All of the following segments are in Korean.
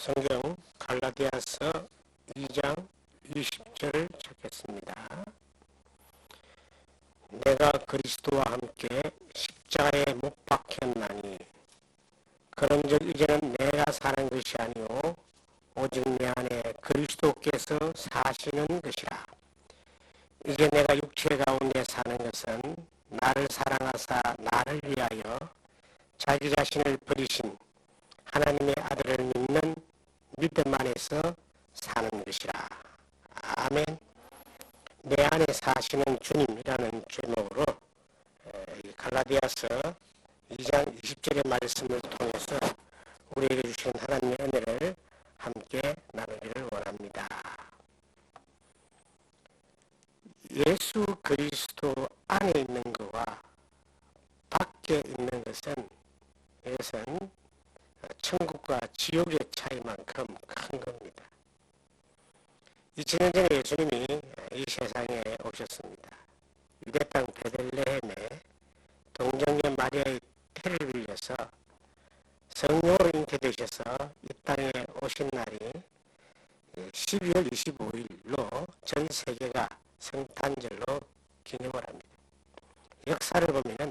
성경 갈라디아서 2장 20절을 찾겠습니다. 내가 그리스도와 함께 십자가에 못 박혔나니 그런즉 이제는 내가 사는 것이 아니요 오직 내 안에 그리스도께서 사시는 것이라. 이제 내가 육체 가운데 사는 것은 나를 사랑하사 나를 위하여 자기 자신을 버리신 하나님의 아들을 믿는 믿음 안에서 사는 것이라. 아멘. 내 안에 사시는 주님이라는 제목으로 갈라디아서 2장 20절의 말씀을 통해서 우리에게 주신 하나님의 은혜를 함께 나누기를 원합니다. 예수 그리스도 안에 있는 것과 밖에 있는 것은 이것은 천국과 지옥의 차이만큼 큰 겁니다. 2000년 전에 예수님이 이 세상에 오셨습니다. 유대 땅 베들레헴에 동정녀 마리아의 태를 빌려서 성령으로 잉태되셔서 이 땅에 오신 날이 12월 25일로 전 세계가 성탄절로 기념을 합니다. 역사를 보면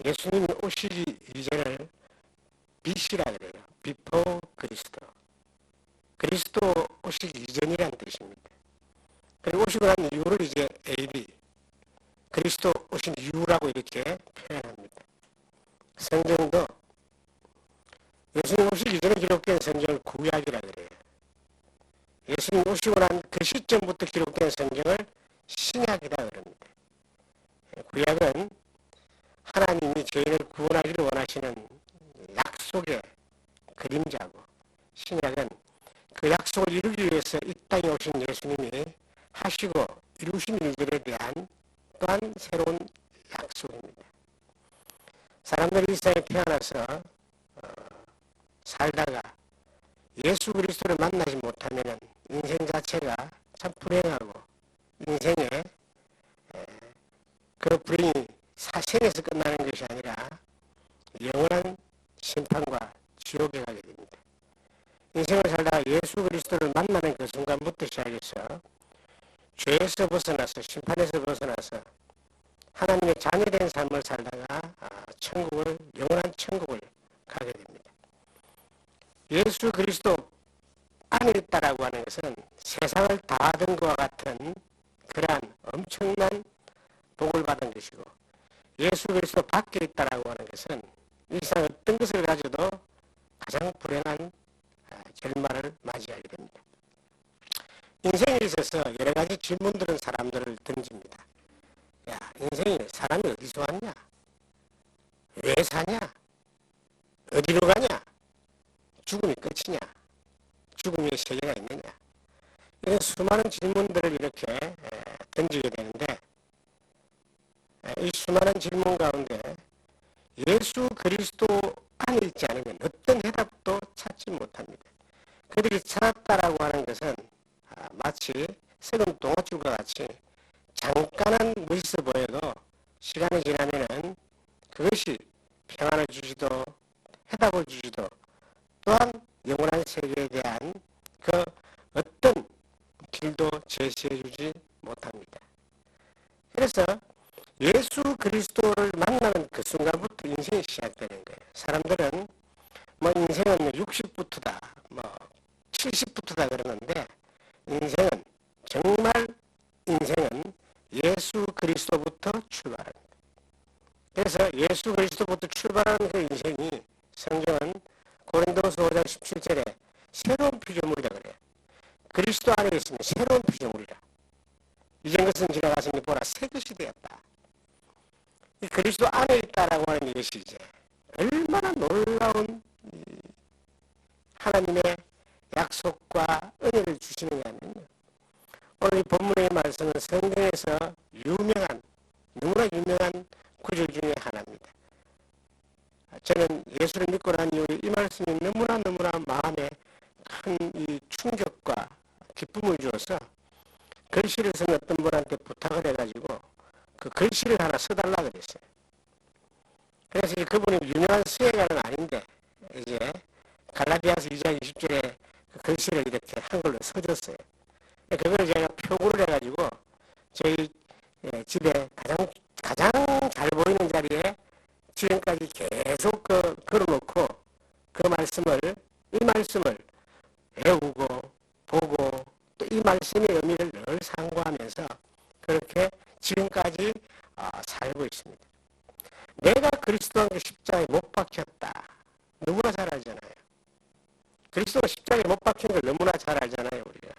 예수님이 오시기 이전을 빛이라 그래요. 비포 그리스도. 그리스도 오시기 이전이란 뜻입니다. 그리고 오시고 난 이유를 이제 AD, 그리스도 오신 이유라고 이렇게 표현합니다. 성경도 예수님 오시기 전에 기록된 성경을 구약이라 그래요. 예수님 오시고 난 그 시점부터 기록된 성경을 신약이라 그럽니다. 구약은 하나님이 죄인을 구원하기를 원하시는 약속의 그림자고, 신약은 그 약속을 이루기 위해서 이 땅에 오신 예수님이 하시고 이루신 일들에 대한 또한 새로운 약속입니다. 사람들이 이 세상에 태어나서 살다가 예수 그리스도를 만나지 못하면 인생 자체가 참 불행하고, 인생에 그 불행이 사생에서 끝나는 것이 아니라 영원한 심판과 지옥에 가게 됩니다. 인생을 살다가 예수 그리스도를 만나는 그 순간부터 시작해서 죄에서 벗어나서, 심판에서 벗어나서 하나님의 자녀된 삶을 살다가 영원한 천국을 가게 됩니다. 예수 그리스도 안에 있다라고 하는 것은 세상을 다 얻은 것과 같은 그러한 엄청난 복을 받은 것이고, 예수 그리스도 밖에 있다라고 하는 것은 이 세상 어떤 것을 가져도 가장 불행한 결말을 맞이하게 됩니다. 인생에 있어서 여러 가지 질문들은 사람들을 던집니다. 야, 인생에 사람이 어디서 왔냐? 왜 사냐? 어디로 가냐? 죽음이 끝이냐? 죽음의 세계가 있느냐? 이런 수많은 질문들을 이렇게 던지게 되는데, 이 수많은 질문 가운데 예수 그리스도 안에 있지 않으면 어떤 해답도 찾지 못합니다. 그들이 찾았다라고 하는 것은 마치 썩은 똥아줄과 같이 잠깐은 멋있어 보여도 시간이 지나면은 그것이 평안을 주지도 해답을 주지도 또한 영원한 세계에 대한 그 어떤 길도 제시해 주지 못합니다. 그래서 예수 그리스도를 만나는 그 순간부터 인생이 시작되는 거예요. 사람들은 인생은 60부터다, 70부터다 그러는데, 인생은 예수 그리스도부터 출발합니다. 그래서 예수 그리스도부터 출발하는 그 인생이 성경은 고린도서 5장 17절에 새로운 피조물이라 그래요. 그리스도 안에 있으면 새로운 피조물이라. 이전 것은 지나갔으니 보라 새 것이 되었다. 이 그리스도 안에 있다라고 하는 이것이 이제 얼마나 놀라운 하나님의 약속과 은혜를 주시느냐면요. 오늘 이 본문의 말씀은 성경에서 너무나 유명한 구절 중에 하나입니다. 저는 예수를 믿고 난 이후에 이 말씀이 너무나 마음에 큰 이 충격과 기쁨을 주어서 글씨를 쓴 어떤 분한테 부탁을 해가지고 그 글씨를 하나 써달라 그랬어요. 그래서 그분이 유명한 수혜가는 아닌데 이제 갈라디아 갈라디아서 2장 20절에 그 글씨를 이렇게 한글로 써줬어요. 그걸 제가 표구를 해가지고 저희 집에 가장 잘 보이는 자리에 지금까지 계속 걸어놓고 이 말씀을 외우고 보고 또 이 말씀의 의미를 늘 상고하면서 그렇게 지금까지 살고 있습니다. 내가 그리스도와 함께 십자가에 못 박혔다. 너무나 잘 알잖아요. 그리스도가 십자가에 못 박힌 걸 너무나 잘 알잖아요, 우리가.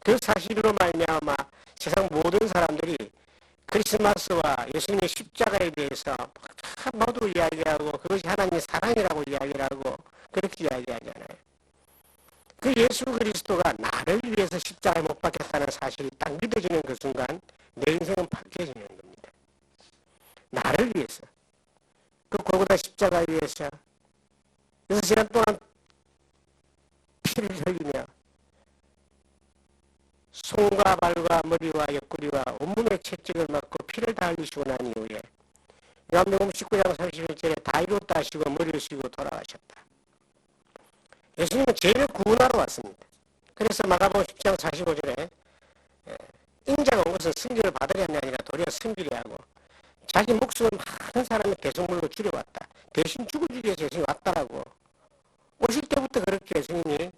그 사실로 말미암아 세상 모든 사람들이 크리스마스와 예수님의 십자가에 대해서 모두 이야기하고 그것이 하나님의 사랑이라고 이야기를 하고 그렇게 이야기하잖아요. 그 예수 그리스도가 나를 위해서 십자가에 못 박혔다는 사실이 딱 믿어지는 그 순간 내 인생은 바뀌어지는 겁니다. 나를 위해서. 그 골고다 십자가 위에서 6시간 동안 피를 흘리며 손과 발과 머리와 옆구리와 온몸에 채찍을 맞고 피를 다 흘리시고 난 이후에 요한복음 19장 31절에 다 이뤘다 하시고 머리를 숙이고 돌아가셨다. 예수님은 죄를 구원하러 왔습니다. 그래서 마가복음 10장 45절에 인자가 온 것은 승리를 받으려는 게 아니라 도리어 승리를 하고 자기 목숨을 많은 사람의 대속물로 줄여왔다. 대신 죽어주기 위해서 예수님이 왔다라고. 오실 때부터 그렇게 예수님이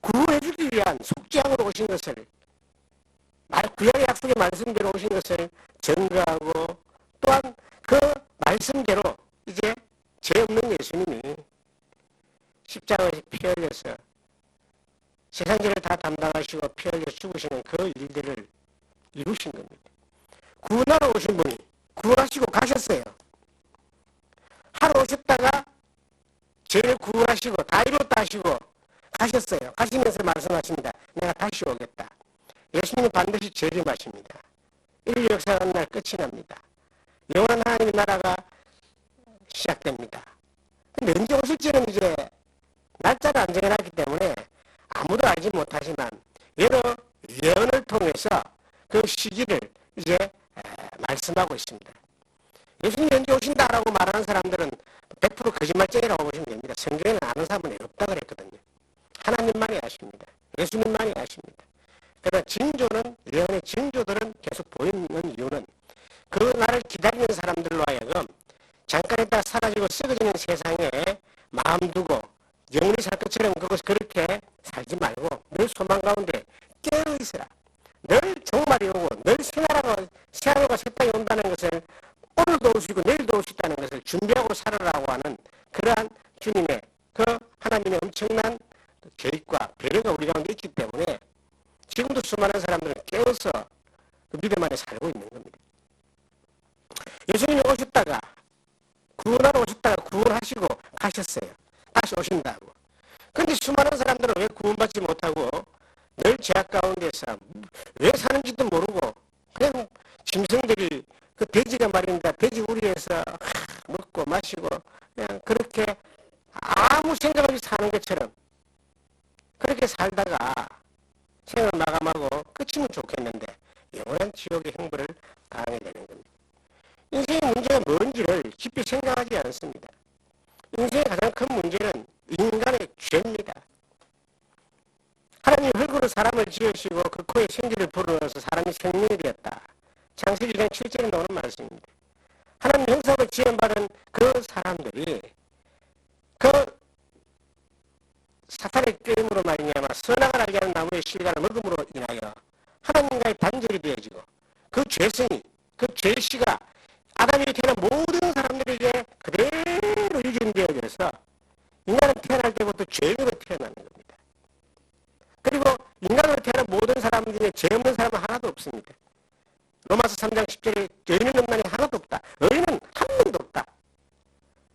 구원해주기 위한 속죄함으로 오신 것을 구약의 약속의 말씀대로 오신 것을 증거하고 또한 그 말씀대로 이제 죄 없는 예수님이 십자가에서 피 흘려서 세상 죄를 다 담당하시고 피 흘려 죽으시는 그 일들을 이루신 겁니다. 구원하러 오신 분이 구원하시고 가셨어요. 하러 오셨다가 죄를 구원하시고 다 이뤘다 하시고 가셨어요. 가시면서 말씀하십니다. 내가 다시 오겠다. 예수님은 반드시 재림하십니다. 인류 역사가 날 끝이 납니다. 영원한 하나님의 나라가 시작됩니다. 근데 언제 오실지는 이제 날짜를 안 정해놨기 때문에 아무도 알지 못하지만 여러 예언을 통해서 그 시기를 이제 말씀하고 있습니다. 예수님이 언제 오신다라고 말하는 사람들은 100% 거짓말쟁이라고 보시면 됩니다. 성경에는 아는 사람은 없다 그랬거든요. 하나님만이 아십니다. 예수님만이 아십니다. 그러나 징조는 예언의 징조들은 계속 보이는 이유는 그 날을 기다리는 사람들로 하여금 잠깐 있다 사라지고 썩어지는 세상에 마음 두고 영원히 살 것처럼 그렇게 살지 말고 늘 소망 가운데 깨어있으라. 늘 종말이 오고 늘 새하늘과 새 땅이 온다는 것을 오늘도 올 수 있고 내일도 올 수 있다는 것을 준비하고 살아라고 하는 그러한 주님의 그 하나님의 엄청난 계획과 배려가 우리 가운데 있기 때문에 지금도 수많은 사람들은 깨어서 그 믿음 안에 살고 있는 겁니다. 예수님이 오셨다가 구원하러 오셨다가 구원하시고 가셨어요. 다시 오신다고. 그런데 수많은 사람들은 왜 구원받지 못하고 늘 죄악 가운데서 왜 사는지도 모르고 그냥 짐승들이 그 돼지가 말입니다. 돼지 우리에서 먹고 마시고 그냥 그렇게 아무 생각 없이 사는 것처럼 그렇게 살다가 생을 마감하고 끝이면 좋겠는데 영원한 지옥의 행보를 당하게 되는 겁니다. 인생의 문제가 뭔지를 깊이 생각하지 않습니다. 인생의 가장 큰 문제는 인간의 죄입니다. 하나님이 흙으로 사람을 지으시고 그 코에 생기를 불어넣어서 사람이 생명이 되었다. 창세기 2장 7절에 나오는 말씀입니다. 하나님 형상으로 지음받은 그 사람들이 그 사탄의 꾀임으로 말미암아 선악을 알게 하는 나무의 실과를 먹음으로 인하여 하나님과의 단절이 되어지고 그 죄성이 그 죄시가 아담이 태어난 모든 사람들에게 그대로 유전되어져서 인간은 태어날 때부터 죄인으로 태어나는 겁니다. 그리고 인간으로 태어난 모든 사람 중에 죄 없는 사람은 하나도 없습니다. 로마서 3장 10절에 의인은 없나니 하나도 없다. 의인은 한 명도 없다.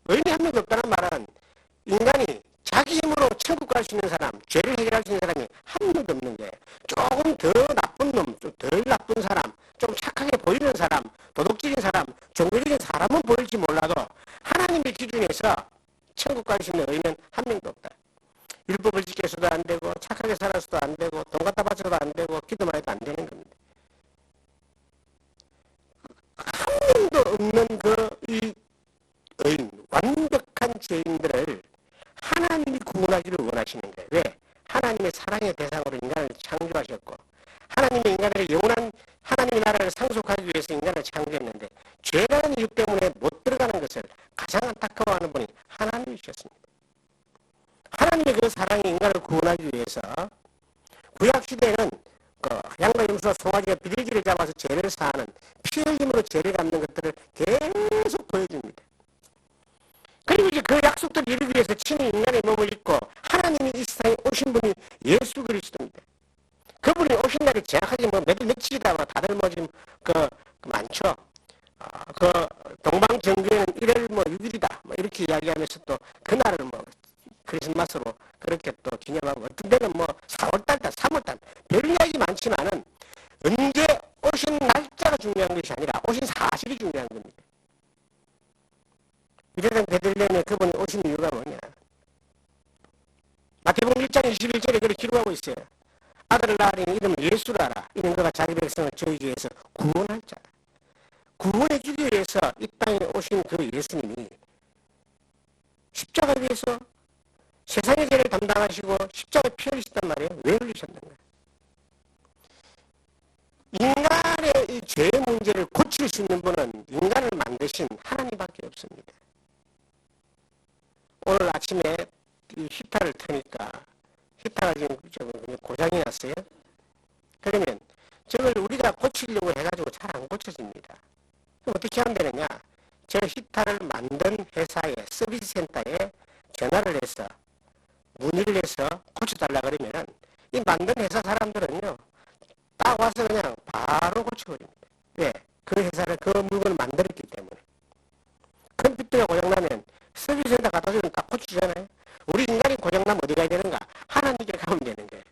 의인이 한 명도 없다는 말은 인간이 자기 힘으로 천국 갈 수 있는 사람, 죄를 해결할 수 있는 사람이 한 명도 없는 거예요. 조금 더 나쁜 놈, 좀 덜 나쁜 사람, 좀 착하게 보이는 사람, 도덕적인 사람, 종교적인 사람은 보일지 몰라도 하나님의 기준에서 천국 갈 수 있는 의인은 한 명도 없다. 율법을 지켜서도 안 되고 착하게 살아서도 안 되고 돈 갖다 바쳐도 안 되고 기도만 해도 안 되는 겁니다. 한 명도 없는 이 의인, 완벽한 죄인들을 하나님이 구원하기를 주시는 거예요. 왜? 하나님의 사랑의 대상으로 인간을 창조하셨고 하나님의 인간을 영원한 하나님의 나라를 상속하기 위해서 인간을 창조했는데 죄라는 이유 때문에 못 들어가는 것을 가장 안타까워하는 분이 하나님이셨습니다. 하나님의 그 사랑이 인간을 구원하기 위해서 구약시대에는 양과 염소와 송아지가 비둘기를 잡아서 죄를 사하는 피 흘림으로 죄를 갚는 것들을 계속 보여줍니다. 그리고 이제 그 약속들을 이루기 위해서 친히 인간의 몸을 입고 하나님이 이 세상에 오신 분이 예수 그리스도입니다. 그분이 오신 날이 정확하게 며칠이다 다들 지금 많죠. 동방정교회는 1월 6일이다 이렇게 이야기하면서 또 그날을 크리스마스로 그렇게 또 기념하고 어떤 데는 4월달이다 3월달 별 이야기 많지만은 언제 오신 날짜가 중요한 것이 아니라 오신 사실이 중요한 겁니다. 유대당 베들레헴에 그분이 오신 이유가 뭐냐? 마태복음 1장 21절에 그렇게 기록하고 있어요. 아들을 낳으니 이름을 예수라라. 이는 그가 자기 백성을 저희 중에서 구원할 자다. 구원해 주기 위해서 이 땅에 오신 그 예수님이 십자가 위에서 세상의 죄를 담당하시고 십자가에 피 흘리셨단 말이에요. 왜 흘리셨는가? 인간의 이 죄의 문제를 고칠 수 있는 분은 인간을 만드신 하나님밖에 없습니다. 오늘 아침에 이 히타를 트니까 히타가 지금 고장이 났어요. 그러면 저걸 우리가 고치려고 해가지고 잘 안 고쳐집니다. 그럼 어떻게 하면 되느냐? 저 히타를 만든 회사의 서비스 센터에 전화를 해서 문의를 해서 고쳐달라 그러면은 이 만든 회사 사람들은요 딱 와서 그냥 바로 고쳐버립니다. 왜? 그 회사를 그 물건을 만들었기 때문에. 컴퓨터가 고장나면 서비스 센터 갖다 주면 다 고치잖아요. 우리 인간이 고장나면 어디 가야 되는가? 하나님께 가면 되는 거예요.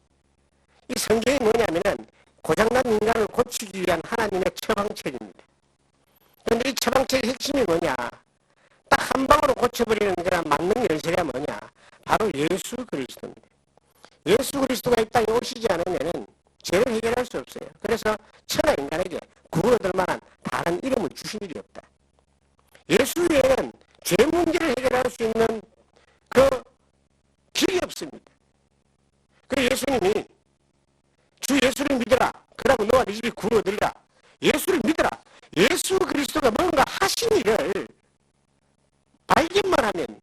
이 성경이 뭐냐면은 고장난 인간을 고치기 위한 하나님의 처방책입니다. 그런데 이 처방책의 핵심이 뭐냐? 딱 한 방으로 고쳐버리는 그런 만능 열쇠가 뭐냐? 바로 예수 그리스도입니다. 예수 그리스도가 이 땅에 오시지 않으면은 죄를 해결할 수 없어요. 그래서 천하 인간에게 구원 얻을 만한 다른 이름을 주신 일이 없다. 예수 외에는 죄 문제를 해결할 수 있는 그 길이 없습니다. 그 예수님이 주 예수를 믿어라. 그러면 너와 네 집이 구원 얻으리라. 예수를 믿어라. 예수 그리스도가 뭔가 하신 일을 발견만 하면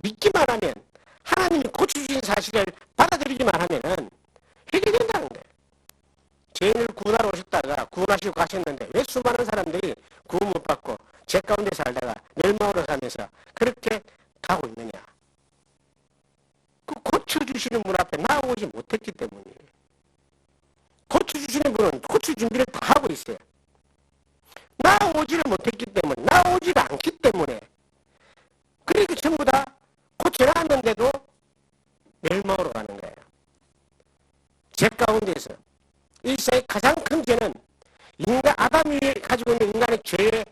믿기만 하면 하나님이 고쳐주신 사실을 받아들이기만 하면은 해결된다는 거예요. 죄인을 구원하러 오셨다가 구원하시고 가셨는데 왜 수많은 사람들이 구원 못 받고 죄 가운데 살다가 멸망으로 가면서 그렇게 가고 있느냐? 그 고쳐주시는 분 앞에 나오지 못했기 때문이에요. 고쳐주시는 분은 고칠 준비를 다 하고 있어요. 나오지를 못했기 때문에, 나오지가 않기 때문에, 그러니까 전부 다 고쳐놨는데도 멸망으로 가는 거예요. 죄 가운데서. 이 세상의 가장 큰 죄는 인간, 아담이 가지고 있는 인간의 죄의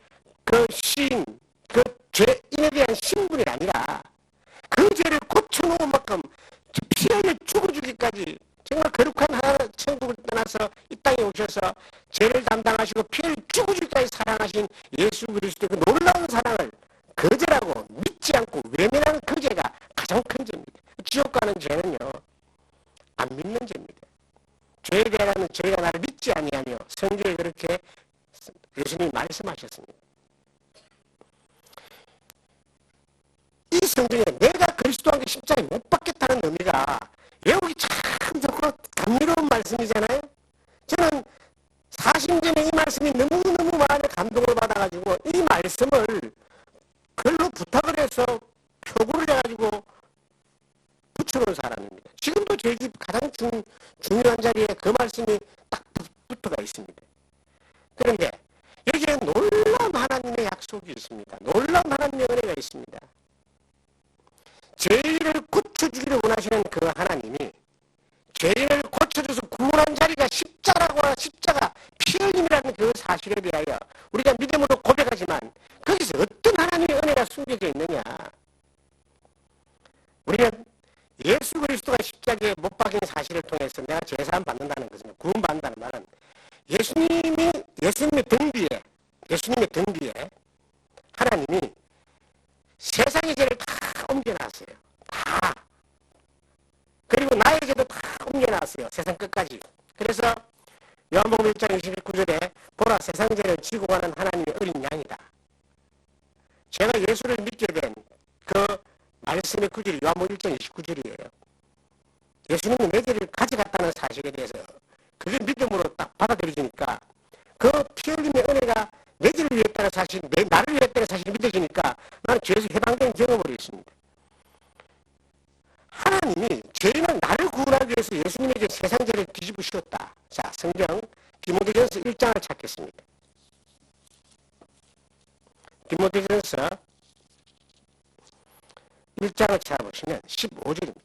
그 신, 그 죄인에 대한 신분이 아니라 그 죄를 고쳐놓은 만큼 피 흘려 죽어주기까지 정말 거룩한 하나 천국을 떠나서 이 땅에 오셔서 죄를 담당하시고 피를 죽어주기까지 사랑하신 예수 그리스도의 그 놀라운 사랑을 거절하고 믿지 않고 외면하는 그 죄가 가장 큰 죄입니다. 지옥 가는 죄는요 안 믿는 죄입니다. 죄에 대한 저희가 나를 믿지 아니하며 성경에 그렇게 예수님이 말씀하셨습니다. 이 성경에 내가 그리스도와 함께 십자가에 못 박겠다는 의미가 외우기 참 좋고 감미로운 말씀이잖아요. 저는 40년 전에 이 말씀이 너무너무 마음에 감동을 받아가지고 이 말씀을 글로 부탁을 해서 표구를 해가지고 붙여놓은 사람입니다. 지금도 제 집 가장 중요한 자리에 그 말씀이 딱 붙어가 있습니다. 그런데 여기에 놀라운 하나님의 약속이 있습니다. 놀라운 하나님의 은혜가 있습니다. 죄인을 고쳐주기를 원하시는 그 하나님이 죄인을 고쳐줘서 구원한 자리가 십자가라고 십자가 피 흘림이라는 그 사실에 대하여 우리가 믿음으로 고백하지만 거기서 어떤 하나님의 은혜가 숨겨져 있느냐. 우리는 예수 그리스도가 십자가에 못 박힌 사실을 통해서 내가 제사함 받는다는 것은 구원 받는다는 말은 예수님의 등 뒤에 하나님이 세상의 죄를 다 옮겨놨어요. 다. 세제도 다 옮겨놨어요. 세상 끝까지. 그래서 요한복음 1장 29절에 보라 세상죄를 지고 가는 하나님의 어린 양이다. 제가 예수를 믿게 된 그 말씀의 구절이 요한복음 1장 29절이에요. 예수님이 내 죄를 가져갔다는 사실에 대해서 그게 믿음으로 딱 받아들여지니까 그 피 흘림의 은혜가 내 죄를 위했다는 사실, 나를 위했다는 사실이 믿어지니까 나는 죄에서 해방된 경험을 했습니다. 하나님이 죄인은 나를 구원하기 위해서 예수님에게 세상 죄를 뒤집으셨다. 자, 성경 디모데전서 1장을 찾겠습니다. 디모데전서 1장을 찾아보시면 15절입니다.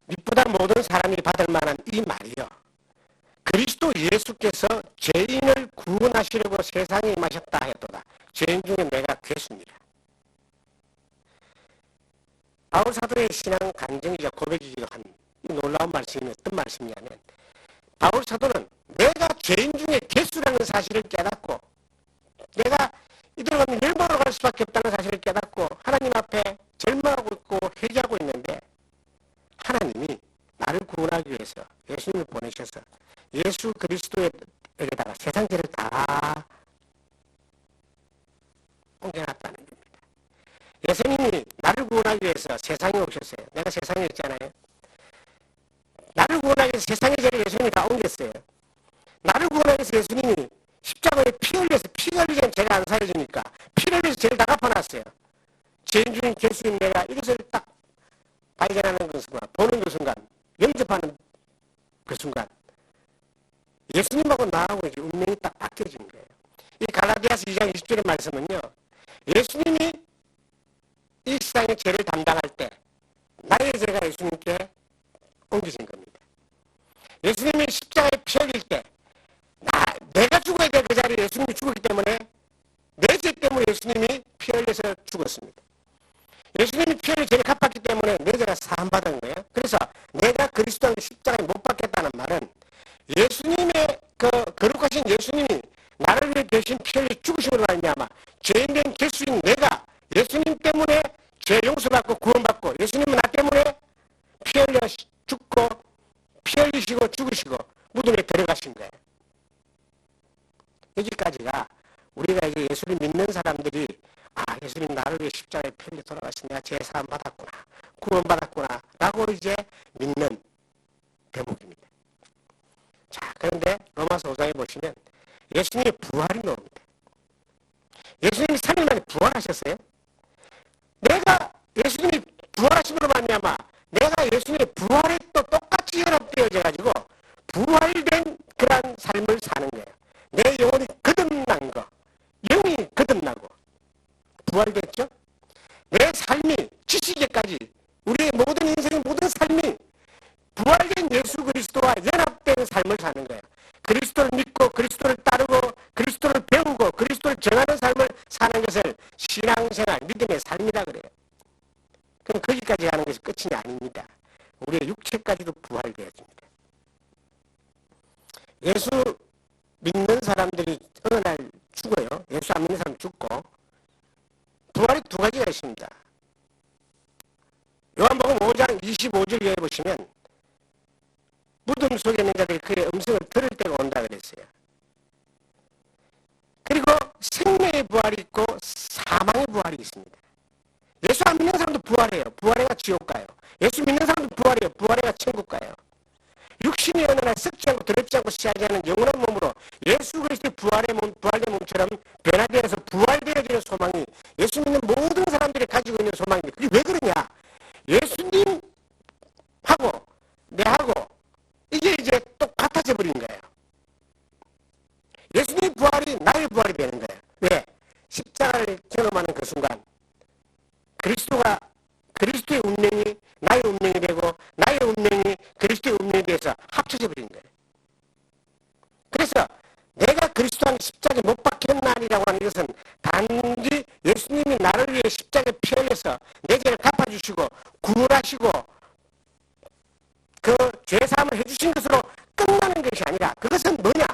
믿보다 모든 사람이 받을 만한 이 말이요. 그리스도 예수께서 죄인을 구원하시려고 세상에 임하셨다 하였도다. 죄인 중에 내가 괴수니라. 바울 사도의 신앙 간증이자 고백이기도 한 이 놀라운 말씀이 어떤 말씀이냐면 바울 사도는 내가 죄인 중에 괴수라는 사실을 깨닫고 내가 이대로 가면 멸망으로 갈 수밖에 없다는 사실을 깨닫고 하나님 앞에 절망하고 있고 회개하고 있는데 하나님이 나를 구원하기 위해서 예수님을 보내셔서 예수 그리스도에게다가 세상 죄를 다 옮겨놨다는 겁니다. 예수님이 나를 구원하기 위해서 세상에 오셨어요. 내가 세상에 있잖아요. 나를 구원하기 위해서 세상의 죄를 예수님이 다 옮겼어요. 나를 구원하기 위해서 예수님이 십자가에 피 흘려서 피가 흘리면 죄가 안 사해지니까 피를 흘려서 죄를 다 갚아놨어요. 죄인 중인 예수님 내가 이것을 딱 발견하는 그 순간, 보는 그 순간, 영접하는 그 순간 예수님하고 나하고 이제 운명이 딱 바뀌어진 거예요. 이 갈라디아서 2장 20절의 말씀은요. 예수님이 이 세상의 죄를 담당할 때 나의 죄가 예수님께 옮겨진 겁니다. 예수님이 십자가에 피 흘릴 때 내가 죽어야 될 그 자리에 예수님이 죽었기 때문에 내 죄 때문에 예수님이 피 흘려서 죽었습니다. 예수님이 피 흘려 죄를 갚았기 때문에 내 죄가 사함받은 거예요. 그래서 내가 그리스도의 십자가에 못 박혔다는 말은 예수님의 거룩하신 예수님이 나를 위해 대신 피 흘려 죽으심으로 말미암아 죄인된 죄수인 내가 예수님 때문에 죄 용서받고 구원받고 예수님은 나 때문에 피 흘려 죽고 피 흘리시고 죽으시고 무덤에 들어가신 거예요. 여기까지가 우리가 이제 예수를 믿는 사람들이 예수님 나를 위해 십자가에 피 흘려 돌아가신 내가 죄 사함 받았구나 구원받았구나 라고 이제 믿는 대목입니다. 자, 그런데 로마서 5장에 보시면 예수님의 부활이 나옵니다. 예수님이 3일 만에 부활하셨어요. 내가 예수님이 부활하심으로 말미암아 내가 예수님의 부활에 또 똑같이 연합되어져 가지고 부활된 그러한 삶을 사는 거예요. 내 영혼이 거듭난 거, 영이 거듭나고 부활됐죠? 내 삶이 지시기까지 우리의 모든 인생의 모든 삶이 부활된 예수 그리스도와 연합된 삶을 사는 거예요. 그리스도를 믿고 그리스도를 따르고 그리스도를 배우고 그리스도를 정하는 삶을 사는 것을 신앙생활, 믿음의 삶이라 그래요. 그럼 거기까지 가는 것이 끝이 아닙니다. 우리의 육체까지도 부활되어집니다. 예수 믿는 사람들이 어느 날 죽어요. 예수 안 믿는 사람 죽고 부활이 두 가지가 있습니다. 요한복음 5장 25절에 보시면 무덤 속에 있는 자들이 그의 음성을 들을 때가 온다 그랬어요. 그리고 생명의 부활이 있고 사망의 부활이 있습니다. 예수 안 믿는 사람도 부활해요. 부활해가 지옥 가요. 예수 믿는 사람도 부활해요. 부활해가 천국 가요. 육신이 어느 날 썩지 않고 더럽지 않고 시하지 않은 영원한 몸으로 예수 그리스도의 부활된 몸처럼 변화되어서 부활되어지는 소망이 예수 믿는 모든 사람들이 가지고 있는 소망입니다. 그게 왜 그러냐? 예수님하고 내하고 이게 이제 똑같아져 버린 거예요. 예수님의 부활이 나의 부활이 되는 거예요. 왜? 십자가를 경험하는 그 순간 그리스도의 운명이 나의 운명이 되고 나의 운명이 그리스도의 운명에 대해서 합쳐져 버린 거예요. 그래서 내가 그리스도 안에 십자가에 못 박혔나니라고 하는 것은 단지 예수님이 나를 위해 십자가에 피 흘려서 내 죄를 갚아주시고 구원하시고 그 죄사함을 해주신 것으로 끝나는 것이 아니라 그것은 뭐냐?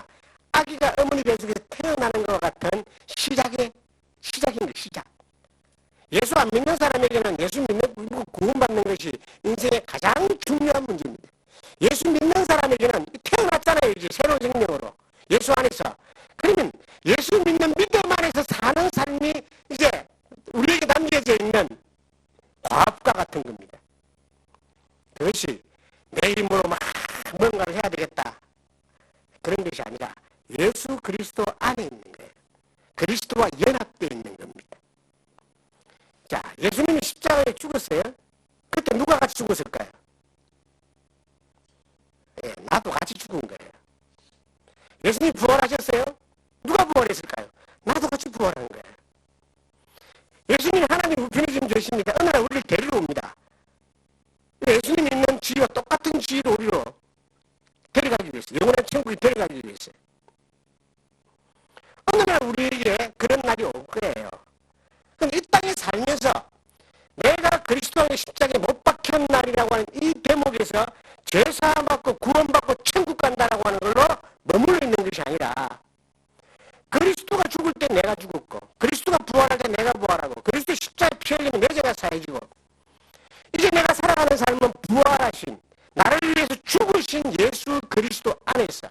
아기가 어머니 뱃속에서 태어나는 것과 같은 시작인 것, 시작. 예수 안 믿는 사람에게는 예수 믿는 구원받는 것이 인생의 가장 중요한 문제입니다. 예수 믿는 사람에게는 태어났잖아요. 이제 새로운 생명으로. 예수 안에서. 그러면 예수 믿는 믿음 안에서 사는 삶이 이제 우리에게 남겨져 있는 과업과 같은 겁니다. 그것이 내 힘으로 막 뭔가를 해야 되겠다. 그런 것이 아니라 예수 그리스도 안에 있는 거예요. 그리스도와 연합되어 있는 겁니다. 자, 예수님이 십자가에 죽었어요. 그때 누가 같이 죽었을까요? 예, 나도 같이 죽은 거예요. 예수님이 부활하셨어요? 누가 부활했을까요? 나도 같이 부활한 거예요. 예수님이 하나님 우편에 좀 주십니다. 어느 날 우리를 데리러 옵니다. 예수님이 있는 지위와 똑같은 지위로 우리로 데려가기 위해서, 영원한 천국에 데려가기 위해서. 어느 날 우리에게 그런 날이 올 거예요. 이 땅에 살면서 내가 그리스도의 십자가에 못 박힌 날이라고 하는 이 대목에서 죄사함받고 구원받고 천국 간다라고 하는 걸로 머물러 있는 것이 아니라 그리스도가 죽을 때 내가 죽었고 그리스도가 부활할 때 내가 부활하고 그리스도 십자가에 피 흘리면 내 죄가 사해지고 이제 내가 살아가는 삶은 부활하신 나를 위해서 죽으신 예수 그리스도 안에서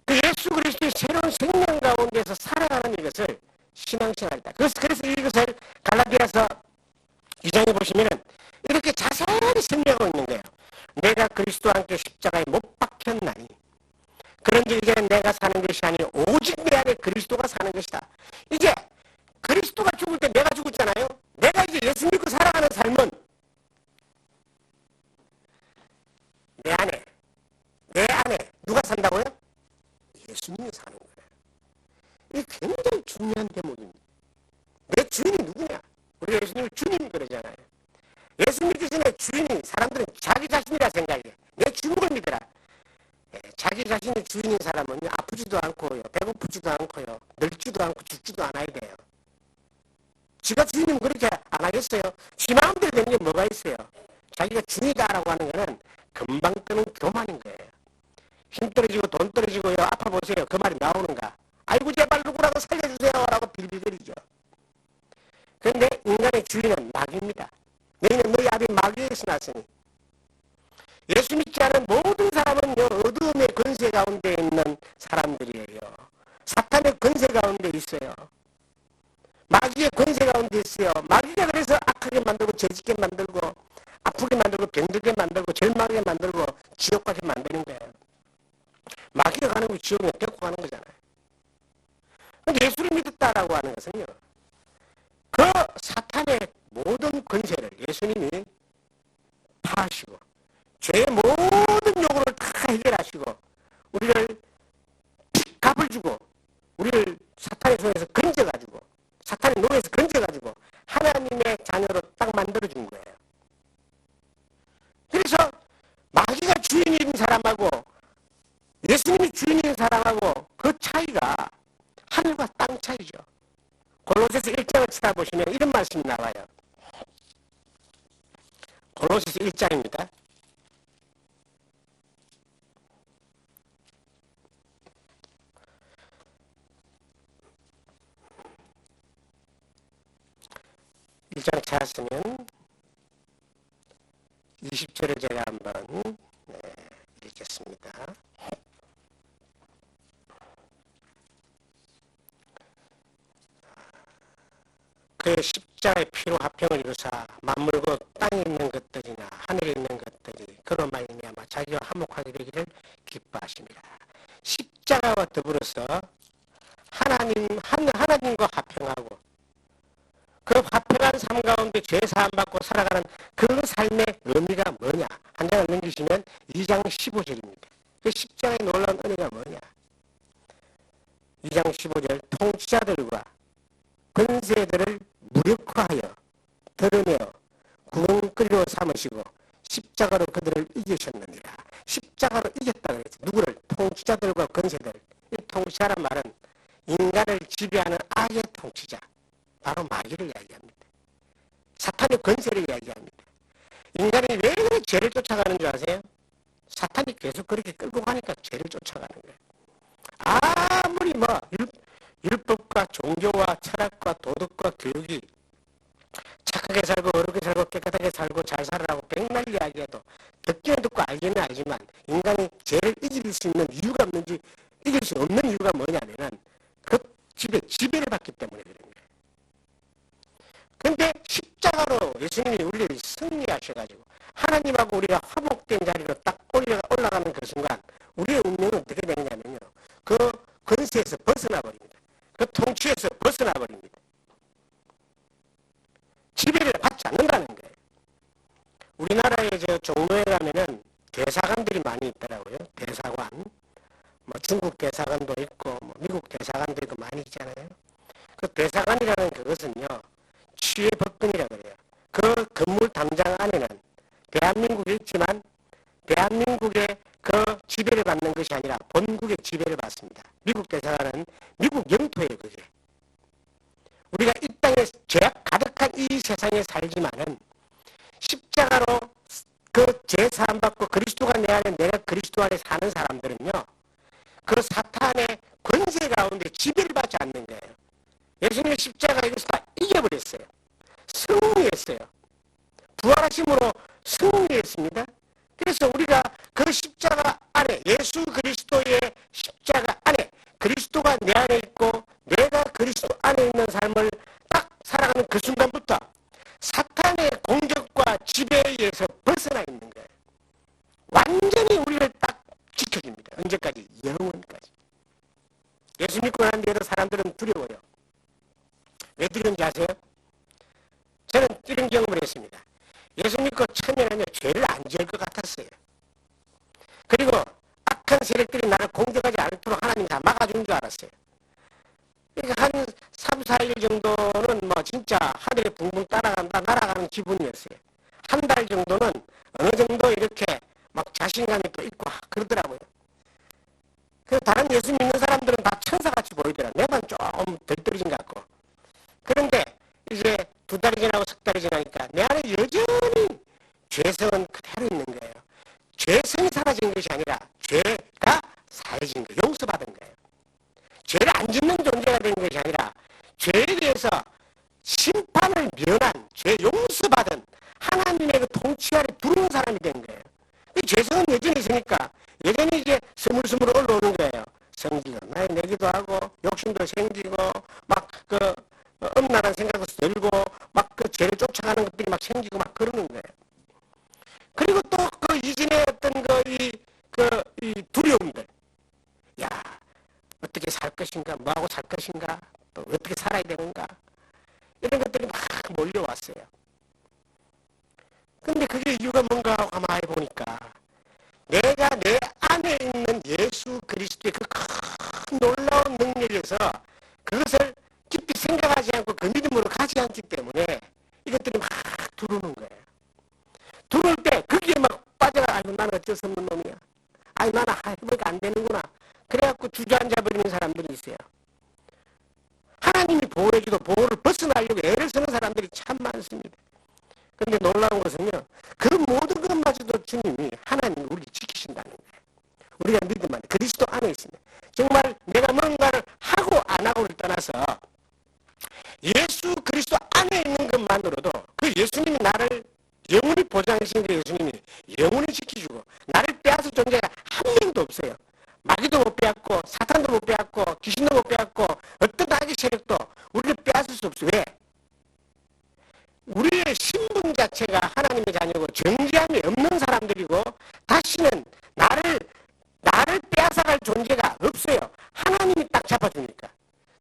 그 예수 그리스도의 새로운 생명 가운데서 살아가는 이것을 신앙생활이다. 그래서 이것을 갈라디아서 2장에 보시면은 이렇게 자세히 설명하고 있는 거예요. 내가 그리스도와 함께 십자가에 못 박혔나니 그런즉 이제는 내가 사는 것이 아니라 오직 내 안에 그리스도가 사는 것이다. 이제 그리스도가 죽을 때 내가 죽었잖아요. 내가 이제 예수 믿고 살아가는 삶은 내 안에 누가 산다고요? 예수님이 사는 거예요. 이게 굉장히 중요한 대목입니다. 내 주인이 누구냐? 우리 예수님을 주님 그러잖아요. 예수 믿기 전에 주인이 사람들은 자기 자신이라 생각해. 내 주목을 믿어라. 자기 자신이 주인인 사람은 아프지도 않고요. 배고프지도 않고요. 늙지도 않고 죽지도 않아야 돼요. 지가 주인이면 그렇게 안 하겠어요? 지 마음대로 되는 게 뭐가 있어요? 자기가 주인이다라고 하는 거는 금방 뜨는 교만인 거예요. 힘 떨어지고 돈 떨어지고요. 아파 보세요. 그 말이 나오는가? 아이고 제발 누구라도 살려주세요 라고 빌빌거리죠. 그런데 인간의 주인은 마귀입니다. 너희는 너희 아비 마귀에서 났으니 예수 믿지 않은 모든 사람은요 어두움의 권세 가운데 있는 사람들이에요. 사탄의 권세 가운데 있어요. 마귀의 권세 가운데 있어요. 마귀가 그래서 악하게 만들고 죄짓게 만들고 아프게 만들고 병들게 만들고 절망하게 만들고 지옥 가게 만드는 거예요. 마귀가 가는 거 지옥에 데리고 가는 거잖아요. 근데 예수를 믿었다라고 하는 것은요 그 사탄의 모든 권세를 예수님이 파하시고 죄의 모든 요구를 다 해결하시고 우리를 값을 주고 우리를 사탄의 손에서 건져가지고 사탄의 노예에서 건져가지고 하나님의 자녀로 딱 만들어준 거예요. 그래서 마귀가 주인인 사람하고 예수님이 주인인 사람하고 그 차이가 하늘과 땅 차이죠. 골로새서 1장을 찾아보시면 이런 말씀이 나와요. 골로새서 1장입니다. 일 장 찾았으면 20절을 제가 한번 읽겠습니다. 그 십자가의 피로 화평을 이루사 만물고 땅에 있는 것들이나 하늘에 있는 것들이 그로 말미암아 자기와 화목하게 되기를 기뻐하십니다. 십자가와 더불어서 하나님과 화평하고 그 화평한 삶 가운데 죄 사함 받고 살아가는 그 삶의 의미가 뭐냐? 한 장을 넘기시면 2장 15절입니다. 그 십자가의 놀라운 은혜가 뭐냐? 2장 15절 통치자들과 권세들을 무력화하여 드러내어 구원거리로 삼으시고 십자가로 그들을 이기셨느니라. 십자가로 이겼다 그랬죠. 누구를? 통치자들과 권세들. 이 통치자란 말은 인간을 지배하는 악의 통치자. 바로 마귀를 이야기합니다. 사탄의 권세를 이야기합니다. 인간이 왜 죄를 쫓아가는 줄 아세요? 사탄이 계속 그렇게 끌고 가니까 죄를 쫓아가는 거예요. 아무리 율법과 종교와 철학과 도덕과 교육이 착하게 살고 어렵게 살고 깨끗하게 살고 잘 살아라고 백날 이야기해도 듣기는 듣고 알기는 알지만 인간이 죄를 이길 수 있는 이유가 없는지 이길 수 없는 이유가 뭐냐면은 그 집에 지배를 받기 때문에 그런 거예요. 근데 십자가로 예수님이 우리를 승리하셔가지고 하나님하고 우리가 화목된 자리로 딱 올라가는 그 순간 우리의 운명은 어떻게 되느냐면요. 그 권세에서 벗어나 버립니다. 그 통치에서 벗어나 버립니다. 지배를 받지 않는다는 거예요. 우리나라에 저 종로에 가면은 대사관들이 많이 있더라고요. 대사관. 뭐 중국 대사관도 있고 뭐 미국 대사관도 있고 많이 있잖아요. 그 대사관이라는 그것은요. 취해 법근이라 그래요. 그 건물 담장 안에는 대한민국에 있지만 대한민국의 그 지배를 받는 것이 아니라 본국의 지배를 받습니다. 미국 대사관은 미국 영토예요. 그게. 우리가 이 땅에 죄악 가득한 이 세상에 살지만은 십자가로 그 죄 사함 받고 그리스도가 내 안에 내가 그리스도 안에 사는 사람들은요. 그 사탄의 권세 가운데 지배를 받지 않는 거예요. 예수님의 십자가 이것을 다 이겨버렸어요. 승리했어요. 부활하심으로 승리했습니다. 그래서 우리가 그 십자가 안에 예수 그리스도의 십자가 안에 그리스도가 내 안에 있고 내가 그리스도 안에 있는 삶을 딱 살아가는 그 순간부터 사탄의 공격과 지배에 의해서 벗어나 있는 거예요. 완전히 우리를 딱 지켜줍니다. 언제까지? 영원까지. 예수 믿고 난 뒤에도 사람들은 두려워요. 왜 두려운지 아세요? 저는 이런 경험을 했습니다. 예수 믿고 처음에는 죄를 안 지을 것 같았어요. 그리고 악한 세력들이 나를 공격하지 않도록 하나님이 다 막아준 줄 알았어요. 그러니까 한 3, 4일 정도는 뭐 진짜 하늘에 붕붕 따라간다, 날아가는 기분이었어요. 한 달 정도는 어느 정도 이렇게 막 자신감이 또 있고 그러더라고요. 그래서 다른 예수 믿는 사람들은 다 천사같이 보이더라. 내만 조금 덜 떨어진 것 같고. 그런데 이제 2달이 지나고 3달이 지나니까 내 안에 여전히 죄성은 그대로 있는 거예요. 죄성이 사라진 것이 아니라 죄가 사해진 거예요. 용서받은 거예요. 죄를 안 짓는 존재가 된 것이 아니라 죄에 대해서 심판을 면한 죄 용서받은 하나님의 그 통치 아래 들어온 사람이 된 거예요. 죄성은 여전히 있으니까 여전히 이제 스물스물 올라오는 거예요. 성질도 나이 내기도 하고 욕심도 생기고 막 그 엄란한 생각도 들고 막 그 죄를 쫓아가는 것들이 막 생기고 막 그러는 거예요. 그리고 또 그 이전에 어떤 이 두려움들. 야, 어떻게 살 것인가, 뭐하고 살 것인가, 또 어떻게 살아야 되는가. 이런 것들이 막 몰려왔어요. 근데 그게 이유가 뭔가 하고 가만히 보니까 내가 내 안에 있는 예수 그리스도의 그 큰 놀라운 능력에서 그것을 깊이 생각하지 않고 그 믿음으로 가지 않기 때문에 이것들이 막 들어오는 거예요. 들어올 때 거기에 막 빠져가, 아이고 나는 어쩔 수 없는 놈이야. 아이 나는 해보니까 안 되는구나. 그래갖고 주저앉아버리는 사람들이 있어요. 하나님이 보호해주도 보호를 벗어나려고 애를 쓰는 사람들이 참 많습니다. 그런데 놀라운 것은요. 그 모든 것마저도 주님이 하나님이 우리를 지키신다는 거예요. 우리가 믿음 안에 그리스도 안에 있습니다. 정말 내가 뭔가를 하고 안 하고를 떠나서 예수 그리스도 안에 있는 것만으로도 그 예수님이 나를 영원히 보장하신 그 예수님이 영원히 지켜주고 나를 빼앗을 존재가 한 명도 없어요. 마귀도 못 빼앗고 사탄도 못 빼앗고 귀신도 못 빼앗고 어떤 악의 세력도 우리를 빼앗을 수 없어요. 왜? 우리의 신분 자체가 하나님의 자녀고 정죄함이 없는 사람들이고 다시는 나를 빼앗아갈 존재가 없어요. 하나님이 딱 잡아주니까.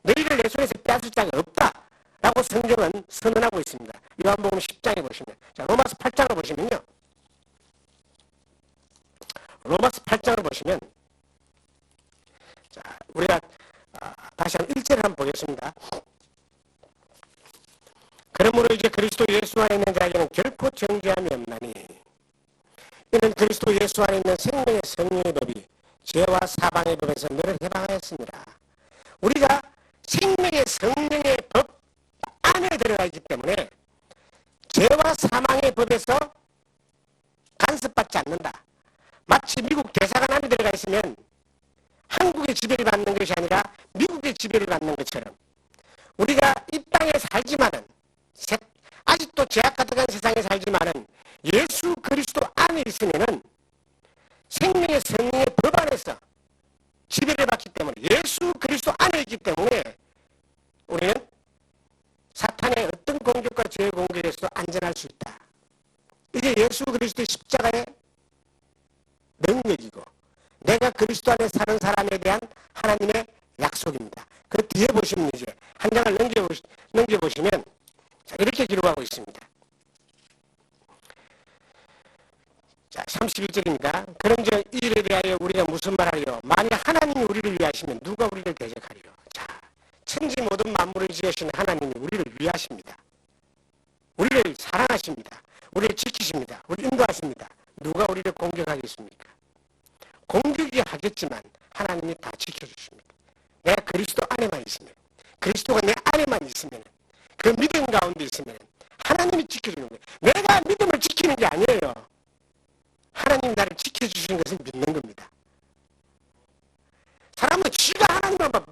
너희를 내 손에서 빼앗을 자가 없다. 라고 성경은 선언하고 있습니다. 요한복음 10장에 보시면. 자, 로마서 8장을 보시면요. 로마서 8장을 보시면. 자, 우리가 다시 한 1절을 한번 보겠습니다. 그러므로 이제 그리스도 예수 안에 있는 자에게는 결코 정죄함이 없나니 이는 그리스도 예수 안에 있는 생명의 성령의 법이 죄와 사방의 법에서 너를 해방하였습니다. 우리가 생명의 성령의 법 안에 들어가 있기 때문에 죄와 사망의 법에서 간섭받지 않는다. 마치 미국 대사관 안에 들어가 있으면 한국의 지배를 받는 것이 아니라 미국의 지배를 받는 것처럼 우리가 이 땅에 살지만은 아직도 죄악 가득한 세상에 살지만은 예수 그리스도 안에 있으면은 생명의 성령의 법 안에서 지배를 받기 때문에, 예수 그리스도 안에 있기 때문에 우리는 사탄의 어떤 공격과 죄의 공격에서도 안전할 수 있다. 이게 예수 그리스도의 십자가의 능력이고 내가 그리스도 안에 사는 사람에 대한 하나님의 약속입니다. 그 뒤에 보시면 이제 한 장을 넘겨보시면 자, 이렇게 기록하고 있습니다. 자, 31절입니다. 그런즉 이 일에 대하여 우리가 무슨 말하리요? 만일 하나님이 우리를 위하시면 누가 우리를 대적하리요? 자, 천지 모든 만물을 지으신 하나님이 우리를 위하십니다. 우리를 사랑하십니다. 우리를 지키십니다. 우리를 인도하십니다. 누가 우리를 공격하겠습니까? 공격이 하겠지만 하나님이 다 지켜주십니다. 내가 그리스도 안에만 있으면, 그리스도가 내 안에만 있으면, 그 믿음 가운데 있으면 하나님이 지켜주는 거예요. 내가 믿음을 지키는 게 아니에요. 하나님이 나를 지켜주시는 것을 믿는 겁니다. 사람은 지가 하나님을 막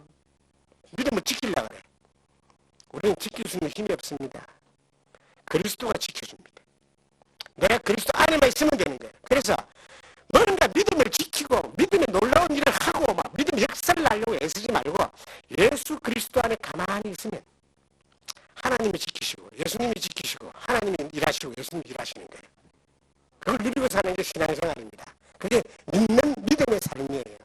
믿음을 지키려고 그래. 우리는 지킬 수 있는 힘이 없습니다. 그리스도가 지켜줍니다. 내가 그리스도 안에만 있으면 되는 거예요. 그래서 뭔가 믿음을 지키고 믿음의 놀라운 일을 하고 막 믿음의 역사를 하려고 애쓰지 말고 예수 그리스도 안에 가만히 있으면 하나님이 지키시고 예수님이 지키시고 하나님이 일하시고 예수님이 일하시는 거예요. 그걸 누리고 사는 게 신앙생활입니다. 그게 믿는 믿음의 삶이에요.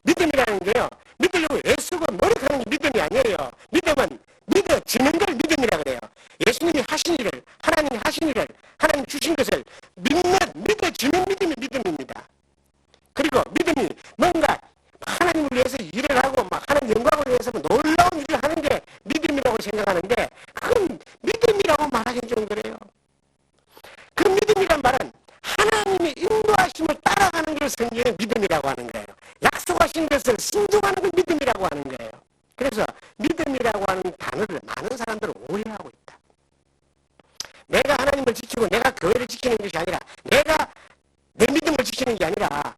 믿음이라는 게요, 믿으려고 애쓰고 노력하는 게 믿음이 아니에요. 믿음은 믿어지는 걸 믿음이라 그래요. 예수님이 하신 일을, 하나님이 하신 일을, 하나님 주신 것을 믿어지는 믿음이 믿음입니다. 그리고 믿음이 뭔가 하나님을 위해서 일을 하고 막 하나님 영광을 위해서 놀라운 일을 하는 게 믿음이라고 생각하는데 그건 믿음이라고 말하기는 좀 그래요. 그 믿음이란 말은 하나님의 인도하심을 따라가는 걸 성경에 믿음이라고 하는 거예요. 약속하신 것을 순종하는 걸 믿음이라고 하는 거예요. 그래서 믿음이라고 하는 단어를 많은 사람들은 오해하고 있다. 내가 하나님을 지키고 내가 교회를 지키는 것이 아니라 내가 내 믿음을 지키는 게 아니라